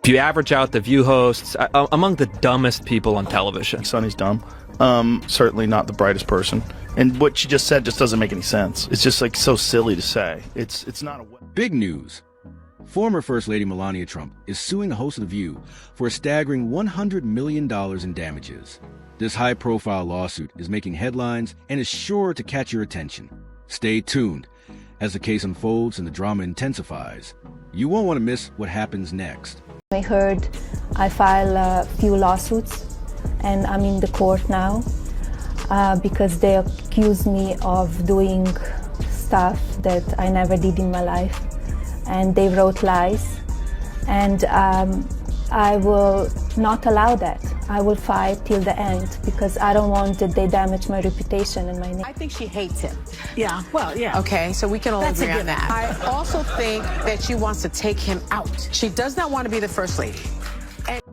If you average out the View hosts, among the dumbest people on television. Sunny's dumb. Certainly not the brightest person. And what she just said just doesn't make any sense. It's just like so silly to say. It's not a... Big news. Former First Lady Melania Trump is suing the host of The View for a staggering $100 million in damages. This high-profile lawsuit is making headlines and is sure to catch your attention. Stay tuned. As the case unfolds and the drama intensifies, you won't want to miss what happens next. I heard I file a few lawsuits, and I'm in the court now because they accuse me of doing stuff that I never did in my life, and they wrote lies, and I will not allow that. I will fight till the end because I don't want that they damage my reputation and my name. I think she hates him. Yeah, well, yeah. Okay, so we can all agree on that. Answer. I also think that she wants to take him out. She does not want to be the first lady.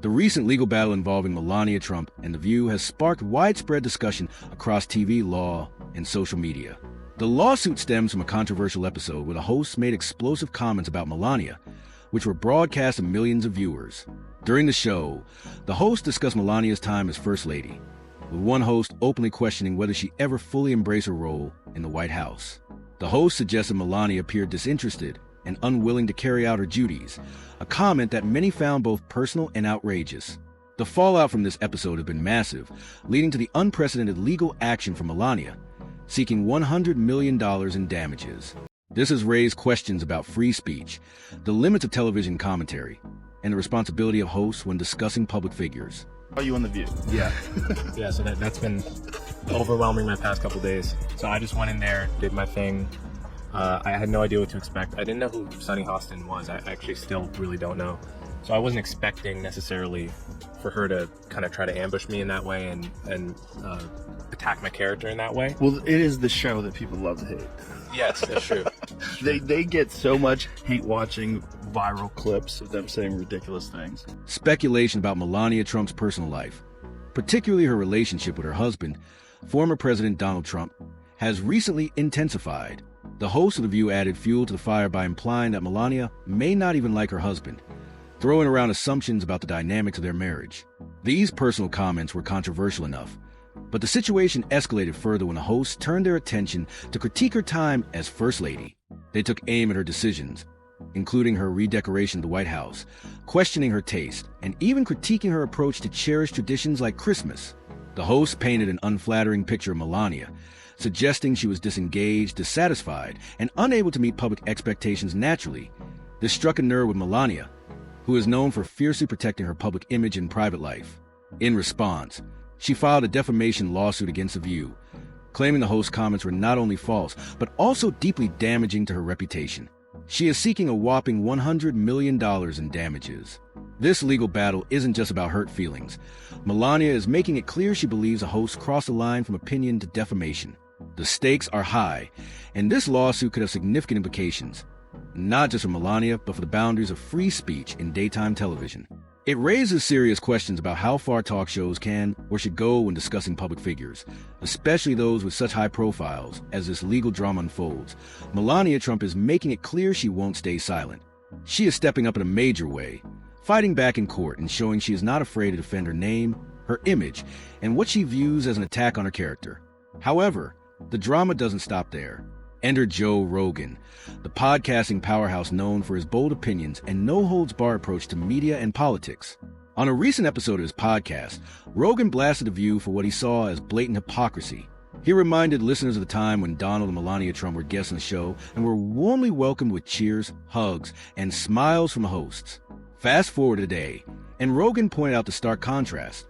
The recent legal battle involving Melania Trump and The View has sparked widespread discussion across TV, law, and social media. The lawsuit stems from a controversial episode where the hosts made explosive comments about Melania, which were broadcast to millions of viewers. During the show, the hosts discussed Melania's time as First Lady, with one host openly questioning whether she ever fully embraced her role in the White House. The host suggested Melania appeared disinterested and unwilling to carry out her duties, a comment that many found both personal and outrageous. The fallout from this episode has been massive, leading to the unprecedented legal action from Melania, seeking $100 million in damages. This has raised questions about free speech, the limits of television commentary, and the responsibility of hosts when discussing public figures. Are you on The View? Yeah. Yeah, so that's been overwhelming my past couple days. So I just went in there, did my thing. I had no idea what to expect. I didn't know who Sunny Hostin was. I actually still really don't know. So I wasn't expecting necessarily for her to kind of try to ambush me in that way and attack my character in that way. Well, it is the show that people love to hate. Yes, that's true. They get so much hate watching viral clips of them saying ridiculous things. Speculation about Melania Trump's personal life, particularly her relationship with her husband, former President Donald Trump, has recently intensified. The host of The View added fuel to the fire by implying that Melania may not even like her husband, throwing around assumptions about the dynamics of their marriage. These personal comments were controversial enough, but the situation escalated further when the hosts turned their attention to critique her time as First Lady. They took aim at her decisions, including her redecoration of the White House, questioning her taste, and even critiquing her approach to cherished traditions like Christmas. The hosts painted an unflattering picture of Melania, suggesting she was disengaged, dissatisfied, and unable to meet public expectations naturally. This struck a nerve with Melania, who is known for fiercely protecting her public image and private life. In response, she filed a defamation lawsuit against The View, claiming the host's comments were not only false, but also deeply damaging to her reputation. She is seeking a whopping $100 million in damages. This legal battle isn't just about hurt feelings. Melania is making it clear she believes the host crossed the line from opinion to defamation. The stakes are high, and this lawsuit could have significant implications, not just for Melania, but for the boundaries of free speech in daytime television. It raises serious questions about how far talk shows can or should go when discussing public figures, especially those with such high profiles as this legal drama unfolds. Melania Trump is making it clear she won't stay silent. She is stepping up in a major way, fighting back in court and showing she is not afraid to defend her name, her image, and what she views as an attack on her character. However, the drama doesn't stop there. Enter Joe Rogan, the podcasting powerhouse known for his bold opinions and no-holds-barred approach to media and politics. On a recent episode of his podcast, Rogan blasted The View for what he saw as blatant hypocrisy. He reminded listeners of the time when Donald and Melania Trump were guests on the show and were warmly welcomed with cheers, hugs, and smiles from the hosts. Fast forward to today, and Rogan pointed out the stark contrast.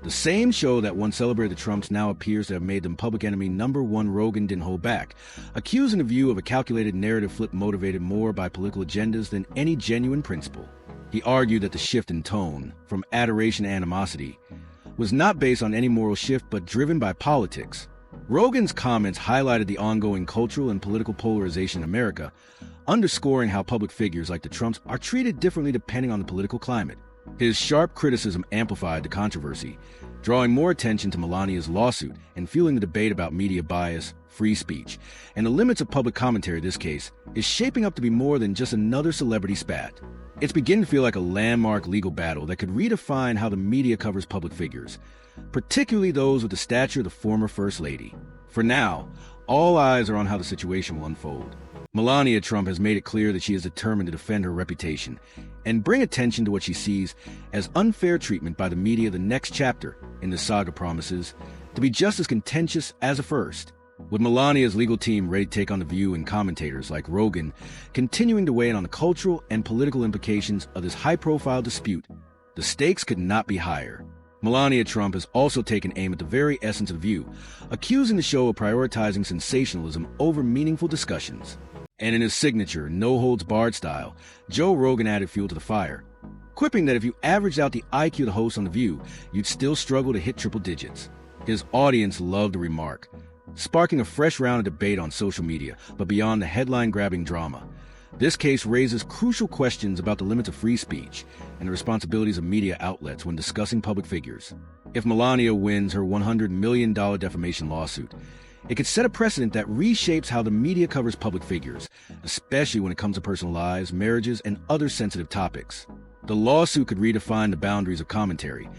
The same show that once celebrated the Trumps now appears to have made them public enemy number one. Rogan didn't hold back, accusing The View of a calculated narrative flip motivated more by political agendas than any genuine principle. He argued that the shift in tone, from adoration to animosity, was not based on any moral shift but driven by politics. Rogan's comments highlighted the ongoing cultural and political polarization in America, underscoring how public figures like the Trumps are treated differently depending on the political climate. His sharp criticism amplified the controversy, drawing more attention to Melania's lawsuit and fueling the debate about media bias, free speech, and the limits of public commentary in this case is shaping up to be more than just another celebrity spat. It's beginning to feel like a landmark legal battle that could redefine how the media covers public figures, particularly those with the stature of the former First Lady. For now, all eyes are on how the situation will unfold. Melania Trump has made it clear that she is determined to defend her reputation and bring attention to what she sees as unfair treatment by the media. The next chapter in the saga promises to be just as contentious as the first, with Melania's legal team ready to take on The View and commentators like Rogan continuing to weigh in on the cultural and political implications of this high-profile dispute. The stakes could not be higher. Melania Trump has also taken aim at the very essence of The View, accusing the show of prioritizing sensationalism over meaningful discussions. And in his signature, no-holds-barred style, Joe Rogan added fuel to the fire, quipping that if you averaged out the IQ of the host on The View, you'd still struggle to hit triple digits. His audience loved the remark, sparking a fresh round of debate on social media. But beyond the headline-grabbing drama, this case raises crucial questions about the limits of free speech and the responsibilities of media outlets when discussing public figures. If Melania wins her $100 million defamation lawsuit, it could set a precedent that reshapes how the media covers public figures, especially when it comes to personal lives, marriages, and other sensitive topics. The lawsuit could redefine the boundaries of commentary,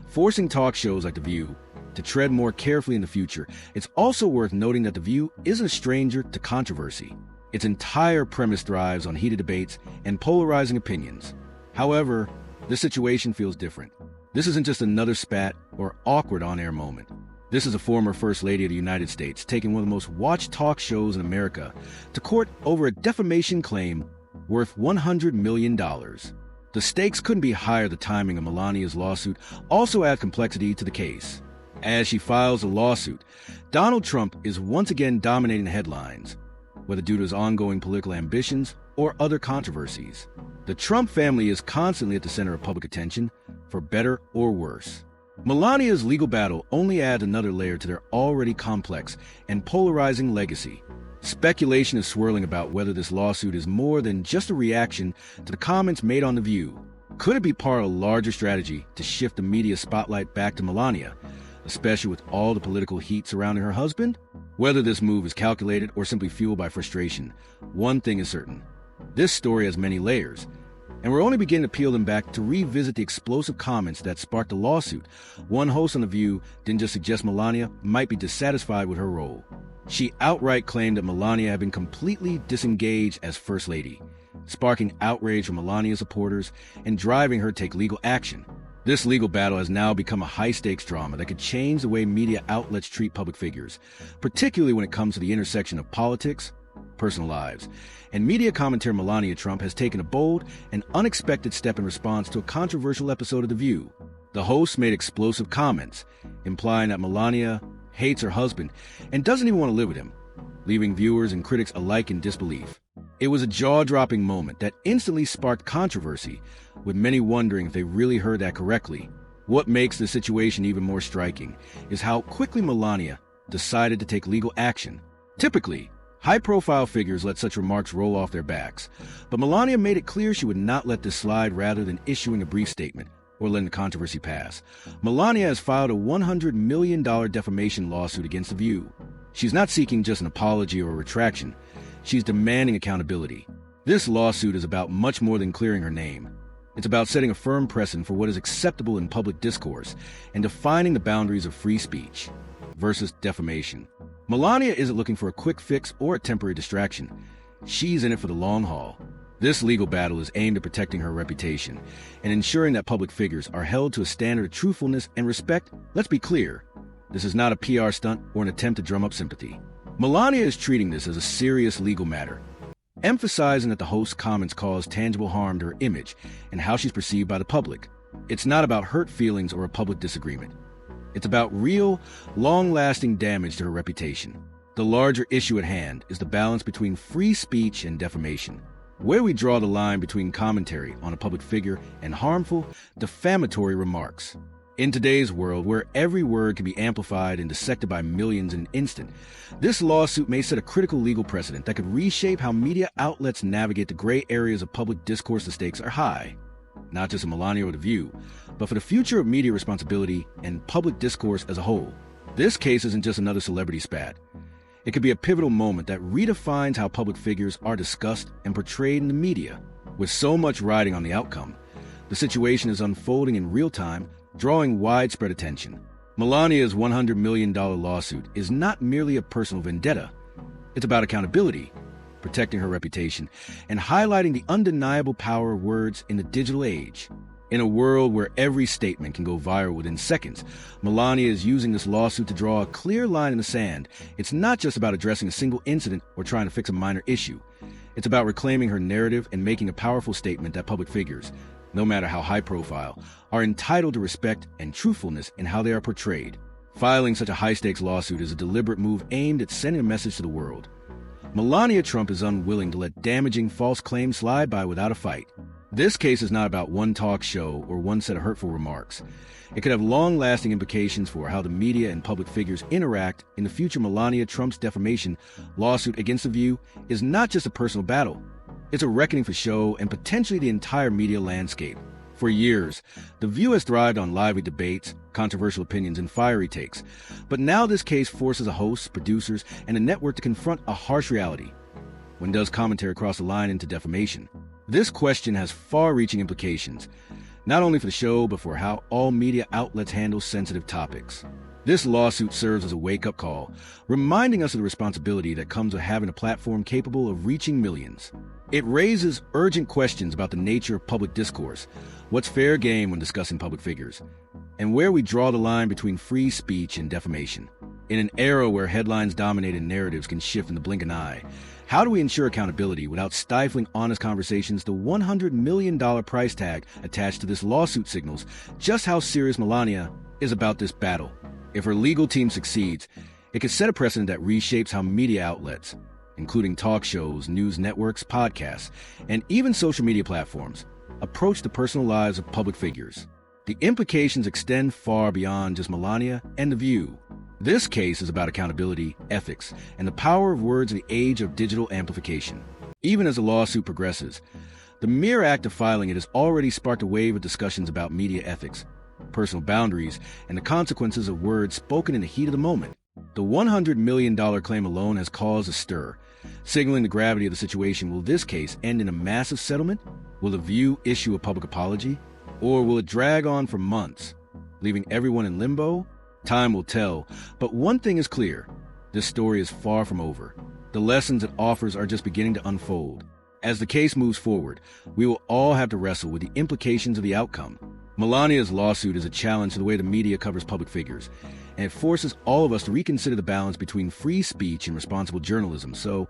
forcing talk shows like The View to tread more carefully in the future. It's also worth noting that The View isn't a stranger to controversy. Its entire premise thrives on heated debates and polarizing opinions. However, this situation feels different. This isn't just another spat or awkward on-air moment. This is a former First Lady of the United States taking one of the most watched talk shows in America to court over a defamation claim worth $100 million. The stakes couldn't be higher. The timing of Melania's lawsuit also adds complexity to the case. As she files a lawsuit, Donald Trump is once again dominating the headlines, whether due to his ongoing political ambitions or other controversies. The Trump family is constantly at the center of public attention, for better or worse. Melania's legal battle only adds another layer to their already complex and polarizing legacy. Speculation is swirling about whether this lawsuit is more than just a reaction to the comments made on The View. Could it be part of a larger strategy to shift the media spotlight back to Melania, especially with all the political heat surrounding her husband? Whether this move is calculated or simply fueled by frustration, one thing is certain. This story has many layers, and we're only beginning to peel them back to revisit the explosive comments that sparked the lawsuit. One host on The View didn't just suggest Melania might be dissatisfied with her role. She outright claimed that Melania had been completely disengaged as First Lady, sparking outrage from Melania's supporters and driving her to take legal action. This legal battle has now become a high-stakes drama that could change the way media outlets treat public figures, particularly when it comes to the intersection of politics, personal lives, and media commentator. Melania Trump has taken a bold and unexpected step in response to a controversial episode of The View. The host made explosive comments, implying that Melania hates her husband and doesn't even want to live with him, leaving viewers and critics alike in disbelief. It was a jaw-dropping moment that instantly sparked controversy, with many wondering if they really heard that correctly. What makes the situation even more striking is how quickly Melania decided to take legal action. Typically, high-profile figures let such remarks roll off their backs, but Melania made it clear she would not let this slide rather than issuing a brief statement or letting the controversy pass. Melania has filed a $100 million defamation lawsuit against The View. She's not seeking just an apology or a retraction. She's demanding accountability. This lawsuit is about much more than clearing her name. It's about setting a firm precedent for what is acceptable in public discourse and defining the boundaries of free speech versus defamation. Melania isn't looking for a quick fix or a temporary distraction. She's in it for the long haul. This legal battle is aimed at protecting her reputation and ensuring that public figures are held to a standard of truthfulness and respect. Let's be clear, this is not a PR stunt or an attempt to drum up sympathy. Melania is treating this as a serious legal matter, emphasizing that the host's comments cause tangible harm to her image and how she's perceived by the public. It's not about hurt feelings or a public disagreement. It's about real, long-lasting damage to her reputation. The larger issue at hand is the balance between free speech and defamation, where we draw the line between commentary on a public figure and harmful, defamatory remarks. In today's world, where every word can be amplified and dissected by millions in an instant, this lawsuit may set a critical legal precedent that could reshape how media outlets navigate the gray areas of public discourse. The stakes are high, not just in Melania or The View, but for the future of media responsibility and public discourse as a whole. This case isn't just another celebrity spat. It could be a pivotal moment that redefines how public figures are discussed and portrayed in the media. With so much riding on the outcome, the situation is unfolding in real time, drawing widespread attention. Melania's $100 million lawsuit is not merely a personal vendetta. It's about accountability, protecting her reputation, and highlighting the undeniable power of words in the digital age. In a world where every statement can go viral within seconds, Melania is using this lawsuit to draw a clear line in the sand. It's not just about addressing a single incident or trying to fix a minor issue. It's about reclaiming her narrative and making a powerful statement that public figures, no matter how high profile, are entitled to respect and truthfulness in how they are portrayed. Filing such a high-stakes lawsuit is a deliberate move aimed at sending a message to the world. Melania Trump is unwilling to let damaging false claims slide by without a fight. This case is not about one talk show or one set of hurtful remarks. It could have long-lasting implications for how the media and public figures interact in the future. Melania Trump's defamation lawsuit against The View is not just a personal battle. It's a reckoning for show and potentially the entire media landscape. For years, The View has thrived on lively debates, controversial opinions, and fiery takes. But now this case forces a host, producers, and a network to confront a harsh reality. When does commentary cross the line into defamation? This question has far-reaching implications, not only for the show, but for how all media outlets handle sensitive topics. This lawsuit serves as a wake-up call, reminding us of the responsibility that comes with having a platform capable of reaching millions. It raises urgent questions about the nature of public discourse, what's fair game when discussing public figures, and where we draw the line between free speech and defamation. In an era where headlines-dominated narratives can shift in the blink of an eye, how do we ensure accountability without stifling honest conversations? The $100 million price tag attached to this lawsuit signals just how serious Melania is about this battle. If her legal team succeeds, it could set a precedent that reshapes how media outlets, including talk shows, news networks, podcasts, and even social media platforms, approach the personal lives of public figures. The implications extend far beyond just Melania and The View. This case is about accountability, ethics, and the power of words in the age of digital amplification. Even as the lawsuit progresses, the mere act of filing it has already sparked a wave of discussions about media ethics, personal boundaries, and the consequences of words spoken in the heat of the moment. The $100 million claim alone has caused a stir, signaling the gravity of the situation. Will this case end in a massive settlement? Will The View issue a public apology? Or will it drag on for months, leaving everyone in limbo? Time will tell, but one thing is clear. This story is far from over. The lessons it offers are just beginning to unfold. As the case moves forward, we will all have to wrestle with the implications of the outcome. Melania's lawsuit is a challenge to the way the media covers public figures, and it forces all of us to reconsider the balance between free speech and responsible journalism. So,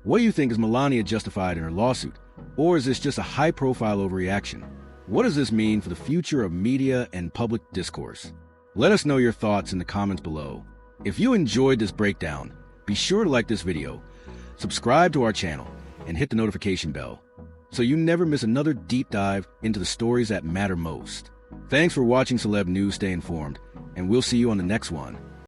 what do you think? Is Melania justified in her lawsuit? Or is this just a high-profile overreaction? What does this mean for the future of media and public discourse? Let us know your thoughts in the comments below. If you enjoyed this breakdown, be sure to like this video, subscribe to our channel, and hit the notification bell so you never miss another deep dive into the stories that matter most. Thanks for watching Celeb News. Stay informed, and we'll see you on the next one.